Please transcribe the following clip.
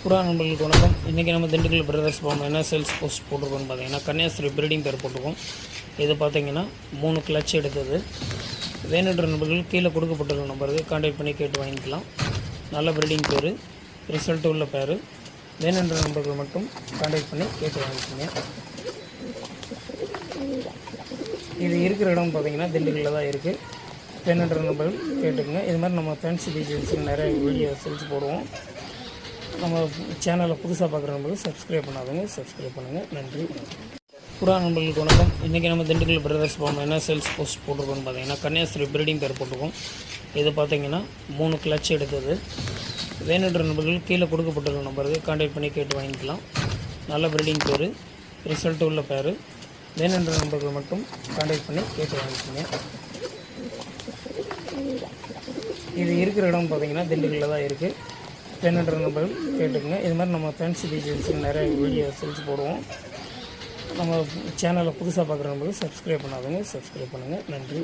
புறா நண்பர்களுக்கு வணக்கம். இன்றைக்கி நம்ம திண்டுக்கல் பிரதர்ஸ் ஃபார்ம் என்ன சேல்ஸ் போஸ்ட் போட்டிருக்கோன்னு பார்த்தீங்கன்னா கன்னியாஸ்திரி ப்ரீடிங் பேர் போட்டிருக்கோம். இது பார்த்தீங்கன்னா 3 கிளட்ச் எடுத்தது. வேணுன்ற நண்பர்கள் கீழே கொடுக்கப்பட்டுள்ள நம்பருக்கு கான்டாக்ட் பண்ணி கேட்டு வாங்கிக்கலாம். நல்ல ப்ரீடிங் பேர், ரிசல்ட் உள்ள பேர். வேணுன்ற நண்பர்கள் மட்டும் கான்டாக்ட் பண்ணி கேட்டு வாங்கிக்கோங்க. இது இருக்கிற இடம் பார்த்தீங்கன்னா திண்டுக்கல்லில் தான் இருக்குது. வேணுன்ற நண்பர்கள் கேட்டுக்கோங்க. இது மாதிரி நம்ம ஃபேன்சி டீச்சர்ஸுக்கு நிறைய வீடியோ சேல்ஸ் போடுவோம். நம்ம சேனலை புதுசாக பார்க்குற நண்பர்கள் சப்ஸ்கிரைப் பண்ணாதவங்க சப்ஸ்கிரைப் பண்ணுங்கள். நன்றி. புறா நண்பர்களுக்கு வணக்கம். இன்றைக்கி நம்ம திண்டுக்கல் பிரதர்ஸ் ஃபார்ம் என்ன சேல்ஸ் போஸ்ட் போட்டிருக்கோன்னு பார்த்தீங்கன்னா கன்னியாஸ்திரி ப்ரீடிங் பேர் போட்டிருக்கோம். இது பார்த்தீங்கன்னா 3 கிளட்ச் எடுத்தது. வேணுன்ற நண்பர்கள் கீழே கொடுக்கப்பட்டுள்ள நம்பருக்கு கான்டாக்ட் பண்ணி கேட்டு வாங்கிக்கலாம். நல்ல ப்ரீடிங் பேர், ரிசல்ட் உள்ள பேர். வேணுன்ற நண்பர்கள் மட்டும் கான்டாக்ட் பண்ணி கேட்டு வாங்கிக்கோங்க. இது இருக்கிற இடம் பார்த்தீங்கன்னா திண்டுக்கல்லில் தான் இருக்குது. வேணுன்ற நம்பர்கள் கேட்டுக்கோங்க. இது மாதிரி நம்ம ஃபேன்சி டீச்சர்ஸுக்கு நிறைய வீடியோ சேல்ஸ் போடுவோம். நம்ம சேனலை புதுசாக பார்க்குற நம்பருக்கு சப்ஸ்கிரைப் பண்ணாதவங்க சப்ஸ்கிரைப் பண்ணுங்கள். நன்றி.